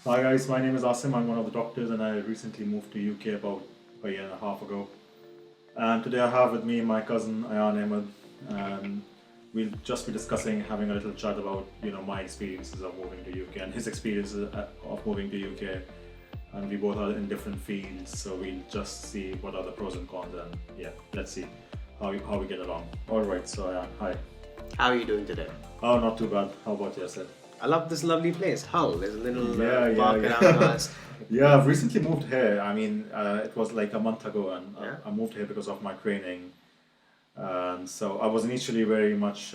Hi guys, my name is Asim. I'm one of the doctors, and I recently moved to UK about a year and a half ago. And today I have with me my cousin Ayan Ahmed, and we'll just be discussing, having a little chat about my experiences of moving to UK and his experiences of moving to UK. And we both are in different fields, so we'll just see what are the pros and cons, and yeah, let's see how we get along. All right, so Ayan, hi. How are you doing today? Oh, not too bad. How about yourself? I love this lovely place, Hull. There's a little Yeah, yeah, park around yeah. us. Yeah, I've recently moved here. I mean, it was like a month ago, and Yeah. I moved here because of my training. And so I was initially very much,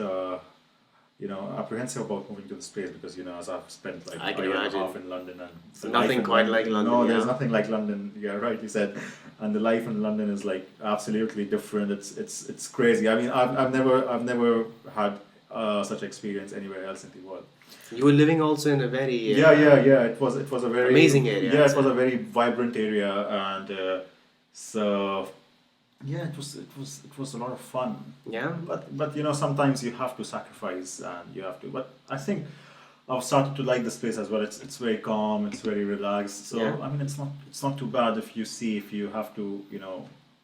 apprehensive about moving to this place because, as I've spent like I a can year and a imagine. half in London, and the life Nothing in quite London, like London, no, there's yeah. nothing like London. Yeah, right, you said. And the life in London is like absolutely different. It's crazy. I mean, I've never had such experience anywhere else in the world. You were living also in a very Yeah. It was a very amazing area, yeah, I'd it was say. a very vibrant area, and so yeah, it was a lot of fun. Yeah. But sometimes you have to sacrifice, and you have to. But I think I've started to like this place as well. It's very calm. It's very relaxed. So Yeah. I mean, it's not too bad if you have to.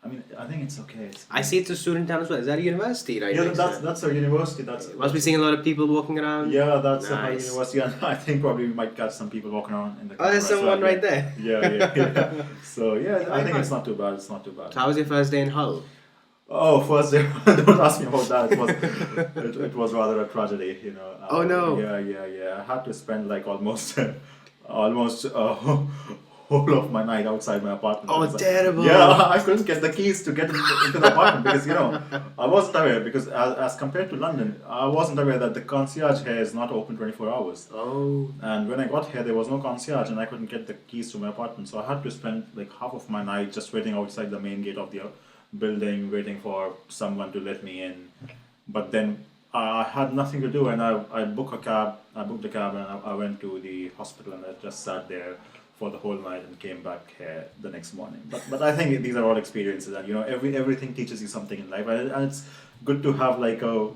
I mean, I think it's okay. I see it's a student town as well. Is that a university right Yeah, next that's there? that's a university. That's Must be seeing a lot of people walking around. yeah, that's a high Nice. university, and I think probably we might catch some people walking around in the Oh, there's corner as well. someone right there. Yeah. So yeah, I Very think it's fun. not too bad. It's not too bad. So how was your first day in Hull? Oh, first day, don't ask me about that. It was rather a tragedy, Oh no. Yeah. I had to spend like almost almost whole of my night outside my apartment. Oh, because terrible. Yeah, I couldn't get the keys to get into the apartment because I wasn't aware because as compared to London, I wasn't aware that the concierge here is not open 24 hours. Oh. And when I got here, there was no concierge, and I couldn't get the keys to my apartment. So I had to spend like half of my night just waiting outside the main gate of the building, waiting for someone to let me in. But then I had nothing to do, and I booked a cab. I booked a cab, and I went to the hospital, and I just sat there for the whole night and came back here the next morning. But I think these are all experiences, and everything teaches you something in life, and it's good to have like a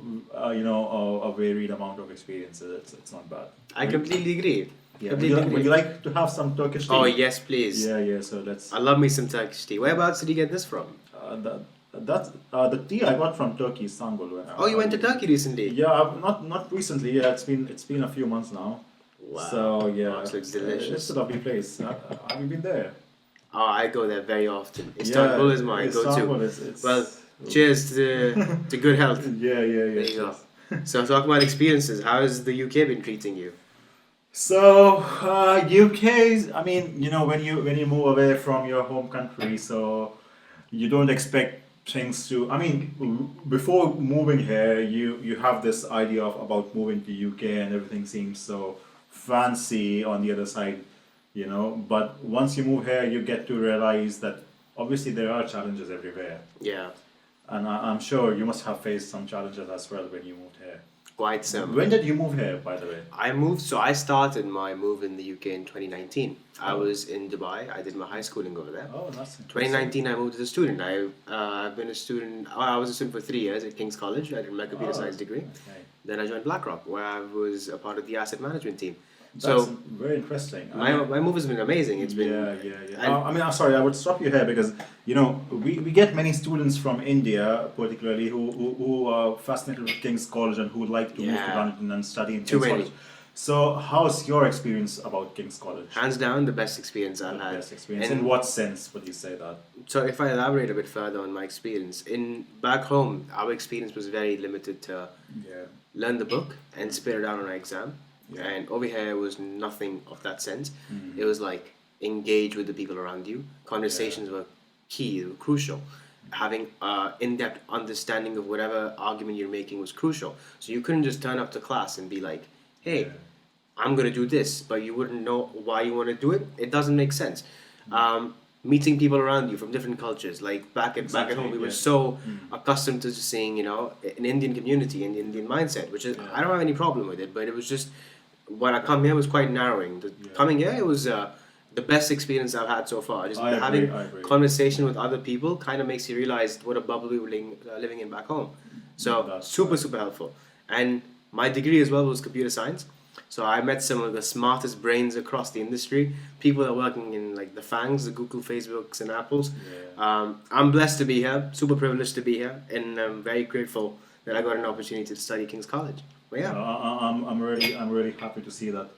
varied amount of experiences. It's not bad. I completely agree. Yeah. Completely Would agree. you like to have some Turkish tea? Oh yes, please. Yeah. So let's. I love me some Turkish tea. Whereabouts did you get this from? The tea I got from Turkey, Istanbul. Oh, you went to Turkey recently? Yeah, not recently. Yeah, it's been a few months now. Wow. So yeah, Oh, this looks it's delicious. a lovely place. Have you been there? Oh, I go there very often. Istanbul is my Istanbul go-to. is Well, cheers to good health. Yeah. There you go. So talking about experiences, how has the UK been treating you? So UK's, I mean, when you move away from your home country, so you don't expect things to. I mean, before moving here, you have this idea of about moving to UK, and everything seems so fancy on the other side. But once you move here, you get to realize that obviously there are challenges everywhere, Yeah, and I'm sure you must have faced some challenges as well when you moved here. quite some. When did you move here, by the way? I started my move in the UK in 2019. I was in Dubai. I did my high schooling over there. Oh, that's interesting. 2019, I moved as a student. I've been a student. I was a student for 3 years at King's College. I did my computer Oh, science degree. okay. Then I joined BlackRock, where I was a part of the asset management team. That's So very interesting. my move has been amazing. It's been Yeah. and- I mean, I'm sorry, I would stop you here because we get many students from India, particularly who are fascinated with King's College and who would like to move to Yeah. London and study in Too King's many. College. So, how's your experience about King's College? hands down the best experience I've had. Best experience. And In what sense would you say that? so if I elaborate a bit further on my experience, in back home, our experience was very limited to Yeah. learn the book and spit it out on an exam. Yeah. And over here was nothing of that sense. Mhm. It was like engage with the people around you. Conversations were key, they were crucial. Having in-depth understanding of whatever argument you're making was crucial. So you couldn't just turn up to class and be like, "Hey, Yeah. I'm gonna do this," but you wouldn't know why you want to do it. It doesn't make sense. Meeting people around you from different cultures, like back at home, we were Exactly, so Mm. accustomed to just seeing, an Indian community and Indian mindset, which is Yeah. I don't have any problem with it, but it was just when I come here it was quite narrowing. Yeah. Coming here, it was the best experience I've had so far. Just I agree, having I agree. conversation with other people kind of makes you realize what a bubble we were living in back home. So That's super right. super helpful. And my degree as well was computer science. So I met some of the smartest brains across the industry. People that are working in like the FANGs, the Google, Facebooks, and Apples. Yeah. I'm blessed to be here, super privileged to be here, and I'm very grateful that I got an opportunity to study King's College. But yeah, I'm really happy to see that.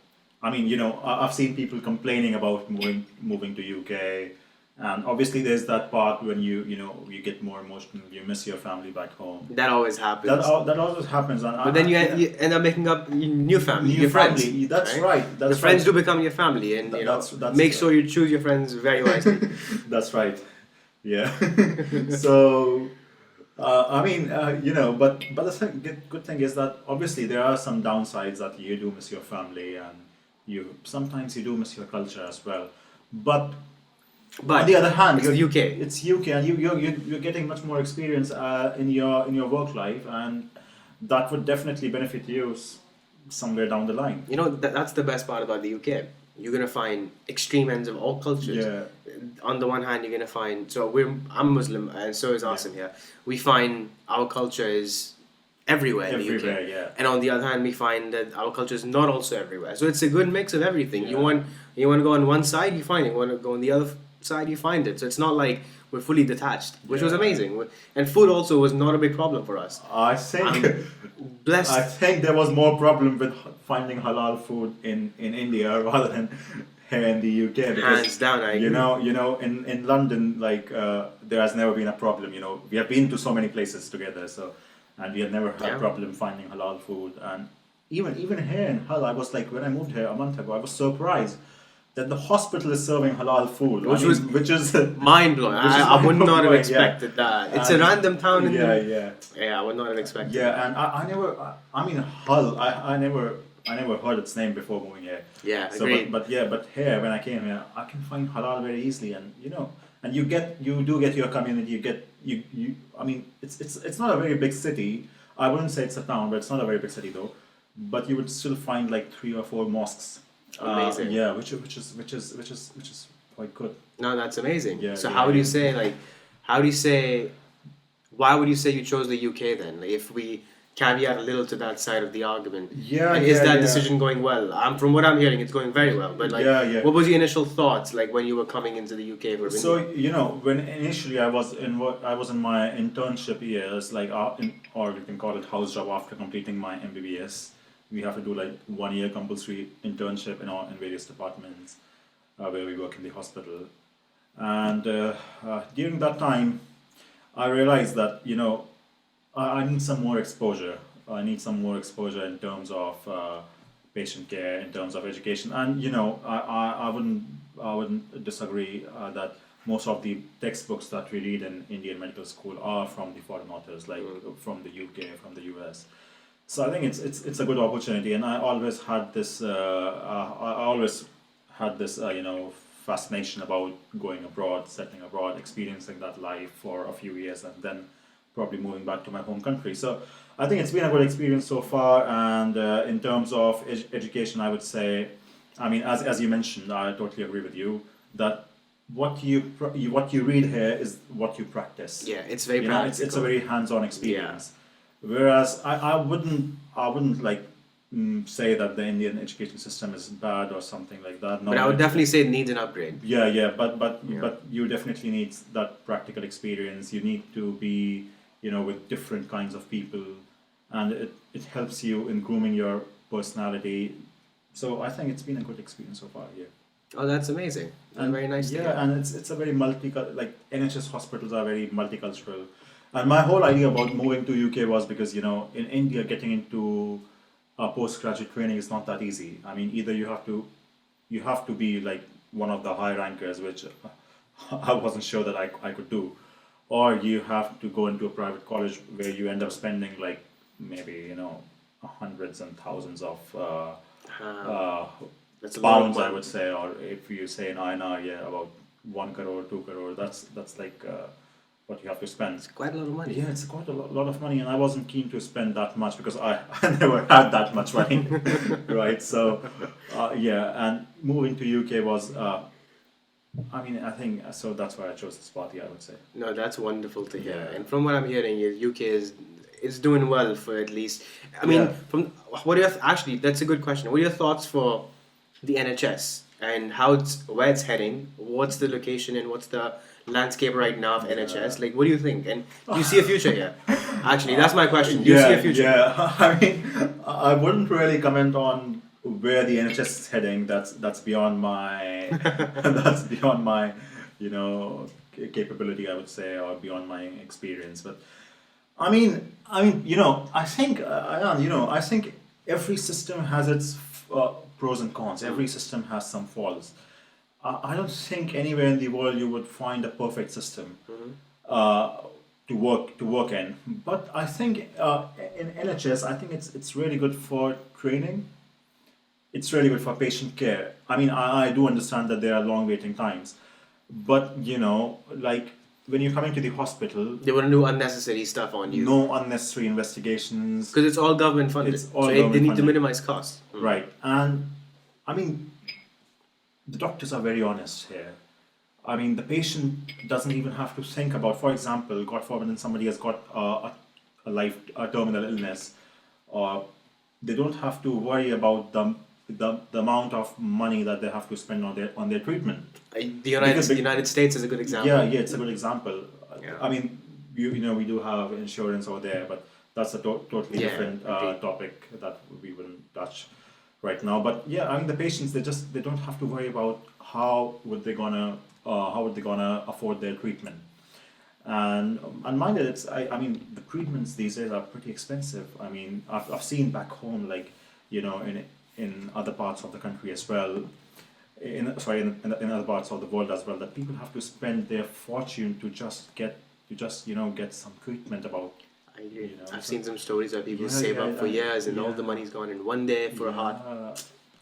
I mean, I've seen people complaining about moving to UK, and obviously there's that part when you get more emotional, you miss your family back home. that always happens. That always happens, and But then you end up making up new family, new your friends. family. That's right. Your That's friends right. do become your family, and That's make sure you choose your friends very wisely. That's right. Yeah. So, I mean, but the good thing is that obviously there are some downsides that you do miss your family, and sometimes you do miss your culture as well. But But on the other hand, it's the UK. It's UK, and you're getting much more experience in your work life, and that would definitely benefit you somewhere down the line. That's the best part about the UK. You're gonna find extreme ends of all cultures. Yeah. On the one hand, you're gonna find I'm Muslim and so is Asim here. We find our culture is everywhere in the Everywhere, UK. yeah. And on the other hand, we find that our culture is not also everywhere. So it's a good mix of everything. Yeah. You want to go on one side, you find it. You want to go on the other side, you find it. So it's not like we're fully detached, which was Yeah. amazing. And food also was not a big problem for us. I think Blessed. I think there was more problem with finding halal food in India rather than here in the UK. Because, Hands down, I agree. in London, like there has never been a problem. We have been to so many places together, and we have never had Yeah. problem finding halal food. And even here in Hull, I was like, when I moved here a month ago, I was surprised that the hospital is serving halal food, which is Mind blowing. Which is I would not have mind-blowing, expected that. It's a And- random town in yeah. Yeah, I would not have expected. Yeah, and I never. I mean, Hull. I never heard its name before moving here. Yeah, So, agreed. but here when I came here, I can find halal very easily, and and you do get your community. You get you. I mean, it's not a very big city. I wouldn't say it's a town, but it's not a very big city though. But you would still find like 3 or 4 mosques. Amazing. Yeah, which is quite good. No, that's amazing. Yeah, So yeah, how would you yeah. say how do you say why would you say you chose the UK then? Like, if we caveat a little to that side of the argument. Yeah, And is that yeah. decision going well? From what I'm hearing, it's going very well. But Yeah. what was your initial thoughts like when you were coming into the UK for So when initially I was in my internship years, like or you can call it house job after completing my MBBS. We have to do like 1 year compulsory internship in various departments where we work in the hospital, and during that time, I realized that I need some more exposure. I need some more exposure in terms of patient care, in terms of education, and I wouldn't disagree that most of the textbooks that we read in Indian medical school are from the foreign authors, like from the UK, from the US. So I think it's a good opportunity, and I always had this fascination about going abroad, settling abroad, experiencing that life for a few years, and then probably moving back to my home country. So I think it's been a good experience so far, and in terms of education, I would say, I mean, as you mentioned, I totally agree with you that what you read here is what you practice. Yeah, it's very practical. It's a very hands-on experience. Whereas I wouldn't like say that the Indian education system is bad or something like that. No, But I would definitely say it needs an upgrade. Yeah, but Yeah. but you definitely need that practical experience. You need to be with different kinds of people, and it helps you in grooming your personality. So I think it's been a good experience so far here. Oh, that's amazing. And Very nice. Yeah, To hear. and it's a very like NHS hospitals are very multicultural. And my whole idea about moving to UK was because in India getting into postgraduate training is not that easy. I mean, either you have to be like one of the high rankers, which I wasn't sure that I could do, or you have to go into a private college where you end up spending like maybe hundreds and thousands of That's a lot of pounds, I money. would say, or if you say in INR, yeah, about 1 crore, 2 crore. That's like what you have to spend. Quite a lot of money. Yeah, it's quite a lot of money, and I wasn't keen to spend that much because I never had that much money, right? So, yeah, and moving to UK was, I mean, I think so. That's why I chose this party, I would say. No, that's wonderful to hear. Yeah. And from what I'm hearing, UK is is doing well for at least. I mean, Yeah. from what are your actually that's a good question. What are your thoughts for the NHS and how where it's heading? What's the location and what's the landscape right now of NHS? Like, what do you think? And do you see a future here? Actually, that's my question. Do you see a Yeah, future? yeah. I mean, I wouldn't really comment on where the NHS is heading. That's beyond my that's beyond my, you know, capability, I would say, or beyond my experience. But I think, Ayan, I think every system has its pros and cons. Every system has some faults. I don't think anywhere in the world you would find a perfect system uh, to work in. But I think in NHS, I think it's really good for training. It's really good for patient care. I mean, I do understand that there are long waiting times, but like when you're coming to the hospital, They want to do unnecessary stuff on you no unnecessary investigations. because it's all government funded. It's all So they government need to funded. minimize costs. Right, and I mean, the doctors are very honest here. I mean, the patient doesn't even have to think about, for example, God forbid, somebody has got a terminal illness, or they don't have to worry about the amount of money that they have to spend on their treatment. The United States is a good example. Yeah, it's a good example. Yeah. I mean, we do have insurance over there, but that's a totally Yeah, different indeed. topic that we wouldn't touch right now. But yeah, I mean, the patients they don't have to worry about how would they gonna afford their treatment. And mind it, I mean, the treatments these days are pretty expensive. I mean, I've seen back home, like, in other parts of the country as well, in other parts of the world as well, that people have to spend their fortune to just get some treatment about. I agree. I've So- seen some stories where people Yeah, save yeah, up for years and all the yeah. money's gone in one day for a heart.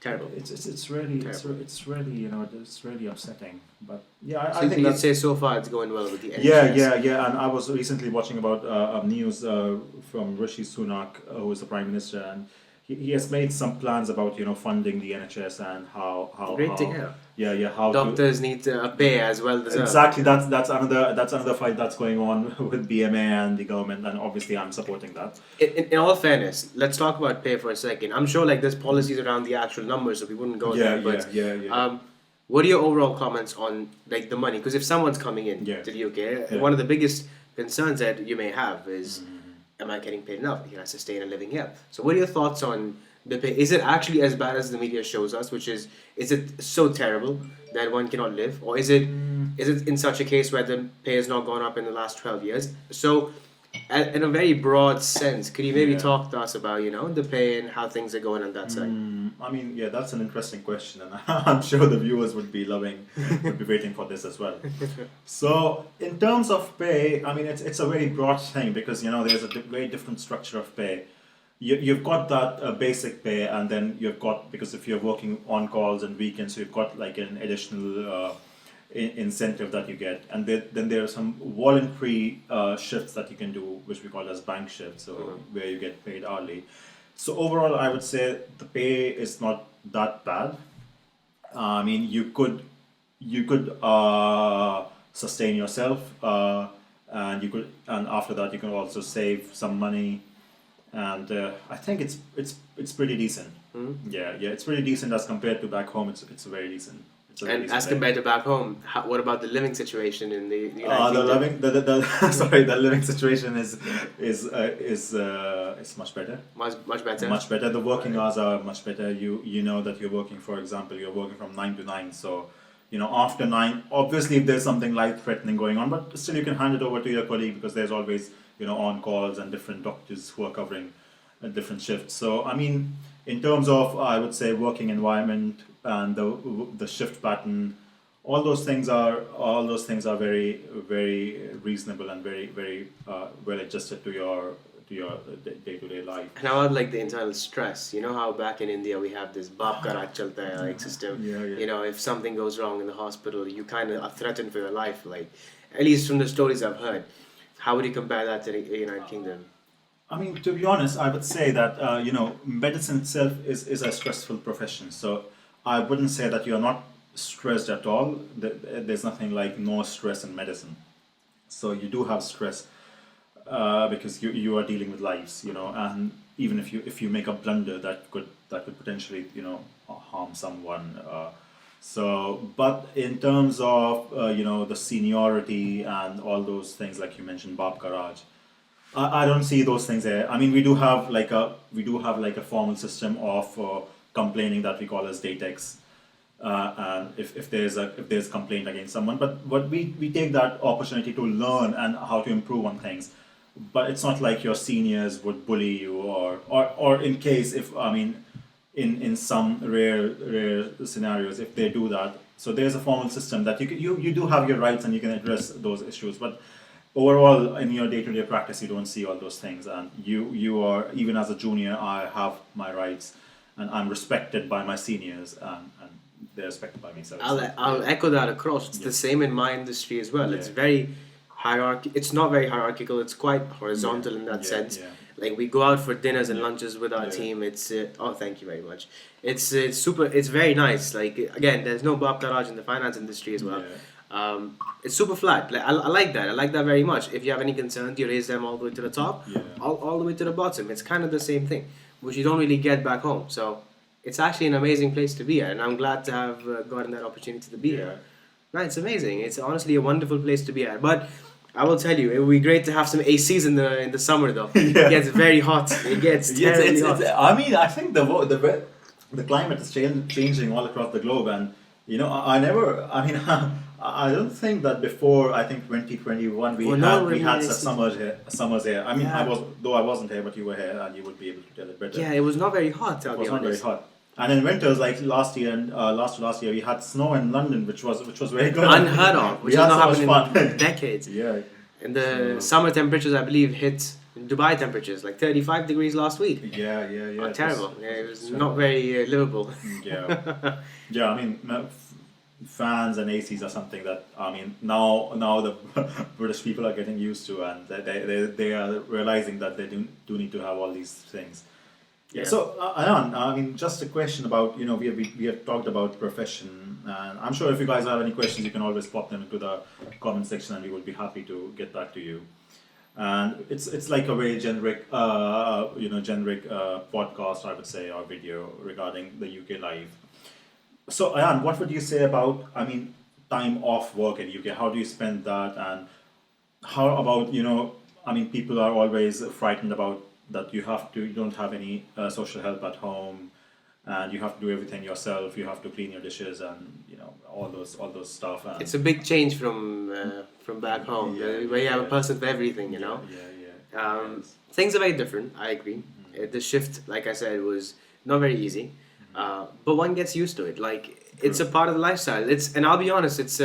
Terrible. It's really Terrible. it's really it's really upsetting. But yeah, So I think you'd that's say so far it's going well with the NHS. yeah. And I was recently watching about news from Rishi Sunak, who is the prime minister, and he has made some plans about funding the NHS and how Great to how hear. how to Doctors need a pay as well deserved. exactly that's another fight that's going on with BMA and the government, and obviously I'm supporting that. In all fairness, let's talk about pay for a second. I'm sure like there's policies around the actual numbers, so we wouldn't go there. But Yeah. what are your overall comments on like the money? Because if someone's coming in Yeah. to the UK, Yeah. one of the biggest concerns that you may have is, am I getting paid enough? Can I sustain a living here? So what are your thoughts on the pay? Is it actually as bad as the media shows us, which is it so terrible that one cannot live, or is it in such a case where the pay has not gone up in the last 12 years? So in a very broad sense, could you maybe Yeah. talk to us about the pay and how things are going on that side? I mean, yeah, that's an interesting question, and I'm sure the viewers would be waiting for this as well. So, in terms of pay, I mean, it's a very broad thing because there's a very different structure of pay. You've got that basic pay, and then you've got, because if you're working on calls and weekends, you've got like an additional incentive that you get, and then there are some voluntary shifts that you can do, which we call as bank shifts, so where you get paid hourly. So overall, I would say the pay is not that bad. I mean, you could sustain yourself, and after that you can also save some money, and I think it's pretty decent. Yeah, it's pretty decent as compared to back home. It's very decent. It's a very And decent as pay. compared to back home, what about the living situation in the United The Kingdom? living the living situation is much better. Much better. Much better. The working hours are much better. You know that you're working, for example, you're working from 9 to 9. So, after 9, obviously if there's something life threatening going on, but still you can hand it over to your colleague because there's always, on calls and different doctors who are covering different shifts. So, I mean, in terms of, I would say, working environment and the shift pattern, all those things are very, very reasonable and very, very well adjusted to your day-to-day life. And how about like the internal stress? You know how back in India we have this baap ka raaj chalta hai like system. Yeah. If something goes wrong in the hospital, you kind of are threatened for your life. Like, at least from the stories I've heard. How would you compare that to the United Kingdom? I mean, to be honest, I would say that medicine itself is a stressful profession. So I wouldn't say that you're not stressed at all. There's nothing like no stress in medicine. So you do have stress. because you are dealing with lives, and even if you make a blunder that could potentially harm someone. But in terms of the seniority and all those things like you mentioned, Bab Karaj, I don't see those things there. I mean, we do have like a formal system of complaining that we call as datex, and if there's complaint against someone, but what we take that opportunity to learn and how to improve on things. But it's not like your seniors would bully you, or in case if I mean, in some rare scenarios if they do that. So there's a formal system that you do have your rights and you can address those issues. But overall, in your day-to-day practice, you don't see all those things, and you are, even as a junior, I have my rights, and I'm respected by my seniors, and they're respected by me. So I'll echo that across. It's the same in my industry as well. It's very It's not very hierarchical. It's quite horizontal in that sense. Yeah. Like we go out for dinners and lunches with our team. It's oh, thank you very much. It's super. It's very nice. Like again, there's no Bab Karaj in the finance industry as well. It's super flat. Like, I like that. I like that very much. If you have any concerns, you raise them all the way to the top, all the way to the bottom. It's kind of the same thing, which you don't really get back home. So it's actually an amazing place to be at, and I'm glad to have gotten that opportunity to be here. No, it's amazing. It's honestly a wonderful place to be at. But I will tell you, it would be great to have some ACs in the summer though. It gets very hot. It gets terribly hot. I mean, I think the climate is changing all across the globe, and I never. I mean, I don't think that before. I think 2021 we had some summers here. I mean, I wasn't here, but you were here, and you would be able to tell it better. Yeah, it was not very hot. It was not very hot. And in winters, like last year and last year, we had snow in London, which was very good. Unheard of, which has not happened in decades. Yeah. And the summer temperatures, I believe, hit Dubai temperatures, like 35 degrees last week. Yeah. Oh, terrible. It was not very livable. Yeah. Yeah, I mean, fans and ACs are something that, I mean, now the British people are getting used to, and they are realizing that they do need to have all these things. Yeah. So, Ayan, I mean, just a question about, we have talked about profession, and I'm sure if you guys have any questions, you can always pop them into the comment section, and we would be happy to get back to you. And it's like a very generic podcast, I would say, or video regarding the UK life. So, Ayan, what would you say about, I mean, time off work in UK? How do you spend that, and how about, I mean, people are always frightened about that you don't have any social help at home, and you have to do everything yourself. You have to clean your dishes, and all those stuff. And it's a big change from back home, where you have a person for everything. Things are very different. I agree. The shift, like I said, was not very easy, but one gets used to it. Like it's a part of the lifestyle. And I'll be honest, it's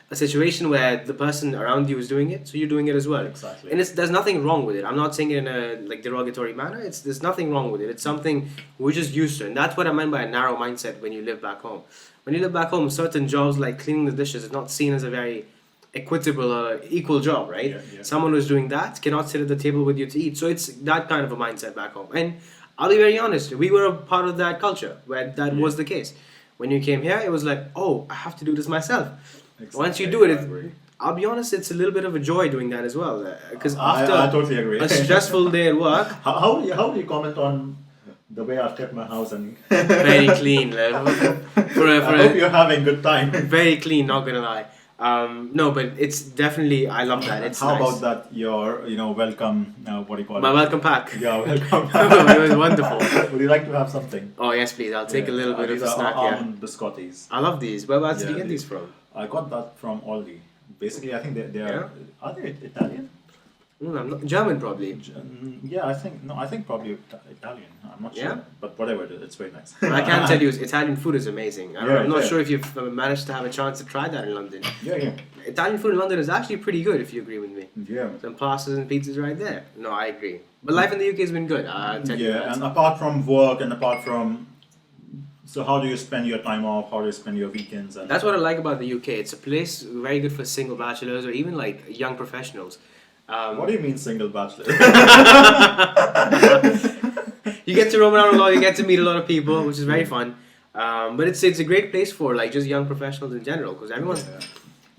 a situation where the person around you is doing it, so you're doing it as well. Exactly. And there's nothing wrong with it. I'm not saying it in a derogatory manner. There's nothing wrong with it. It's something we're just used to, and that's what I meant by a narrow mindset when you live back home. When you live back home, certain jobs like cleaning the dishes is not seen as a very equitable or equal job, right? Yeah. Someone who's doing that cannot sit at the table with you to eat. So it's that kind of a mindset back home. And I'll be very honest, we were a part of that culture where that was the case. When you came here, it was like, oh, I have to do this myself. Exactly. Once you do it, I'll be honest, it's a little bit of a joy doing that as well. Because after I totally agree. a stressful day at work, how do you comment on the way I've kept my house and very clean? I hope you're having a good time. Very clean, not gonna lie. No, but it's definitely, I love that. It's how nice. about that? Your welcome. What do you call it? My welcome pack. Yeah, welcome. It was wonderful. Would you like to have something? Oh yes, please. I'll take a little bit of a snack. Almond biscottis. I love these. Whereabouts did you get these from? I got that from Aldi. Basically, I think they are. Are they Italian? I'm not, German probably. Yeah, I think probably Italian. I'm not sure, but whatever it is, it's very nice. I can tell you, Italian food is amazing. I'm not sure if you've managed to have a chance to try that in London. Yeah. Italian food in London is actually pretty good, if you agree with me. Yeah. Some pastas and pizzas right there. No, I agree. But life in the UK has been good. I'll tell you that. And apart from work and apart from... So how do you spend your time off? How do you spend your weekends? And that's what I like about the UK. It's a place very good for single bachelors or even like young professionals. What do you mean single bachelor? You get to roam around a lot, you get to meet a lot of people, which is very fun. But it's a great place for like just young professionals in general, because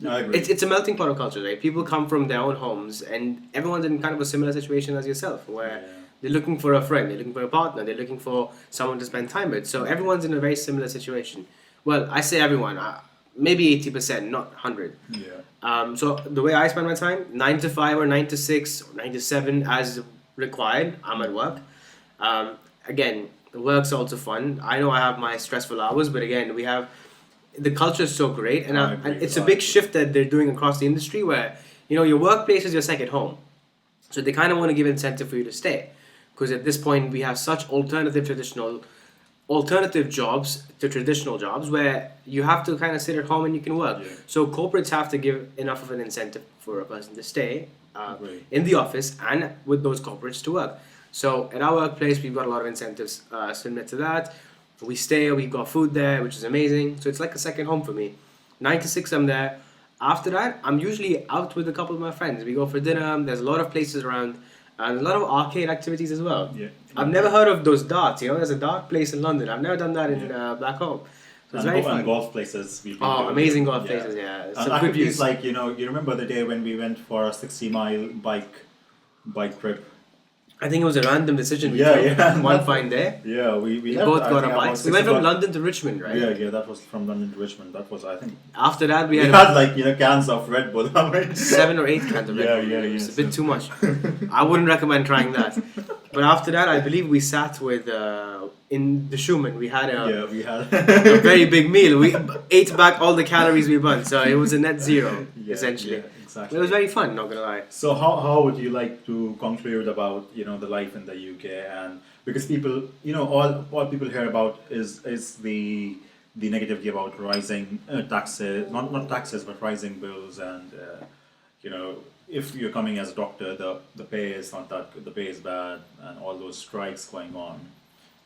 I agree. It's a melting pot of culture, right? People come from their own homes, and everyone's in kind of a similar situation as yourself, where they're looking for a friend, they're looking for a partner, they're looking for someone to spend time with. So everyone's in a very similar situation. Well, I say everyone, maybe 80%, not 100. Yeah. So the way I spend my time, 9 to 5 or 9 to 6 or 9 to 7 as required, I'm at work. Again, the work's also fun. I know I have my stressful hours, but again, the culture is so great, and it's a big shift that they're doing across the industry where, your workplace is your second home. So they kind of want to give incentive for you to stay. Because at this point, we have such alternative jobs to traditional jobs where you have to kind of sit at home and you can work. Yeah. So corporates have to give enough of an incentive for a person to stay Right. in the office and with those corporates to work. So at our workplace, we've got a lot of incentives similar to that. We stay, we've got food there, which is amazing. So it's like a second home for me. 9 to 6, I'm there. After that, I'm usually out with a couple of my friends. We go for dinner. There's a lot of places around. And a lot of arcade activities as well. Yeah. I've never heard of those darts. There's a dart place in London. I've never done that in back home. So it's very fun. And golf places. Amazing golf places, yeah. And Some good views. activities like, you remember the day when we went for a 60-mile bike trip? I think it was a random decision we Yeah, took yeah. one fine day. Yeah, we We left, both I got think, our about bikes. We 6 went from o'clock. London to Richmond, right? Yeah, that was from London to Richmond. That was, I think. After that, we We had had like, cans of Red Bull. 7 or 8 cans of Red Yeah, Bull. yeah, It's yeah, a bit so- too much. I wouldn't recommend trying that. But after that, I believe we sat with in the Schumann. We had We had. a very big meal. We ate back all the calories we burned, so it was a net zero essentially. Yeah, exactly. It was very fun, not gonna lie. So how would you like to conclude about the life in the UK? And because people all people hear about is the negativity about rising taxes, not taxes but rising bills, and if you're coming as a doctor, the pay is not that good, the pay is bad, and all those strikes going on.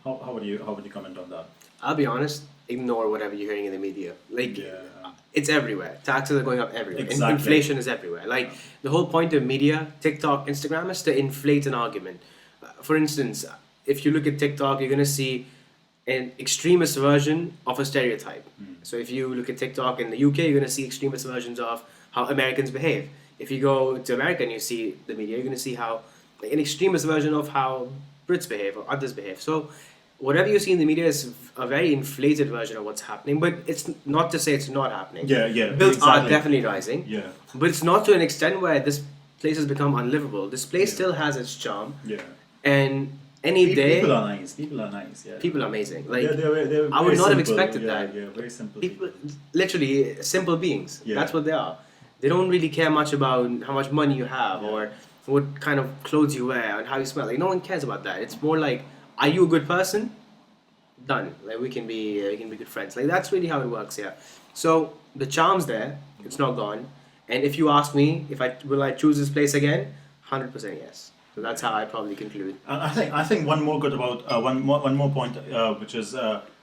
How would you comment on that? I'll be honest, ignore whatever you're hearing in the media. Like Yeah. it's everywhere. Taxes are going up everywhere. Exactly. Inflation is everywhere. Like the whole point of media, TikTok, Instagram is to inflate an argument. For instance, if you look at TikTok, you're gonna see an extremist version of a stereotype. So if you look at TikTok in the UK, you're gonna see extremist versions of how Americans behave. If you go to America and you see the media, you're gonna see how an extremist version of how Brits behave or others behave. So whatever you see in the media is a very inflated version of what's happening, but it's not to say it's not happening. Yeah. Bills are exactly. definitely rising, Yeah. but it's not to an extent where this place has become unlivable. This place still has its charm, Yeah. and any day People are nice. People are nice. Yeah. people are amazing. Like They're I would very not have simple, expected yeah, that. Yeah, very simple. people, literally simple beings. Yeah. That's what they are. They don't really care much about how much money you have or what kind of clothes you wear and how you smell. Like no one cares about that. It's more like, are you a good person? Done. Like we can be good friends. Like that's really how it works here. So the charm's there. It's not gone. And if you ask me if will I choose this place again, 100% yes. So that's how I probably conclude. And I think one more good about one more point which is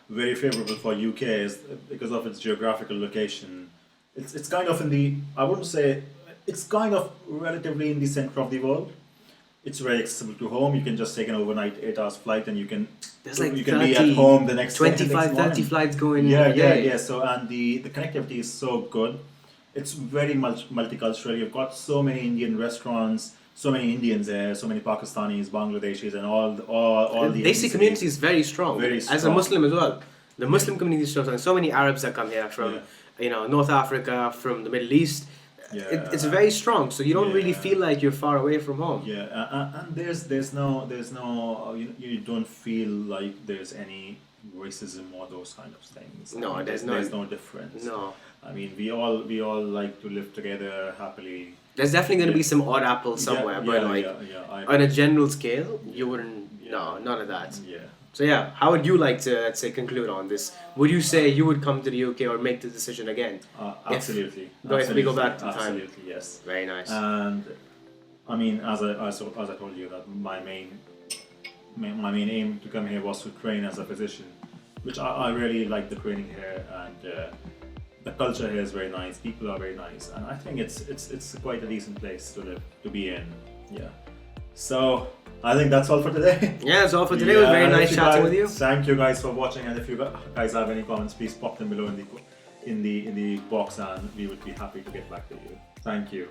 very favorable for UK is because of its geographical location. It's kind of in the, I wouldn't say, it's kind of relatively in the center of the world. It's very accessible to home. You can just take an overnight 8 hours flight and you can There's you can be at home the next 25, 30 morning. flights going Yeah, a day. yeah. So and the connectivity is so good. It's very multicultural. You've got so many Indian restaurants, so many Indians there, so many Pakistanis, Bangladeshis, and all the Basic community is very strong. Very As a strong. Muslim as well. The Muslim community is strong. So many Arabs that come here from North Africa, from the Middle East. Yeah. It's very strong. So you don't really Yeah. feel like you're far away from home. Yeah, and there's no you don't feel like there's any racism or those kind of things. No, I mean, there's there's none. no difference. No. I mean, we all like to live together happily. There's definitely going to be some odd apple somewhere, but like on a general scale, you wouldn't. No, none of that. Yeah. So yeah, how would you like to, let's say, conclude on this? Would you say you would come to the UK or make the decision again? Absolutely. If we go back to time. Absolutely, yes. Very nice. And I mean, as I told you, that my main aim to come here was to train as a physician, which I really like the training here, and the culture here is very nice. People are very nice, and I think it's quite a decent place to live, to be in. Yeah. So I think that's all for today. Yeah, that's all for today. It was very and nice if chatting guys- with you. Thank you guys for watching, and if you guys have any comments, please pop them below in the box, and we would be happy to get back to you. Thank you.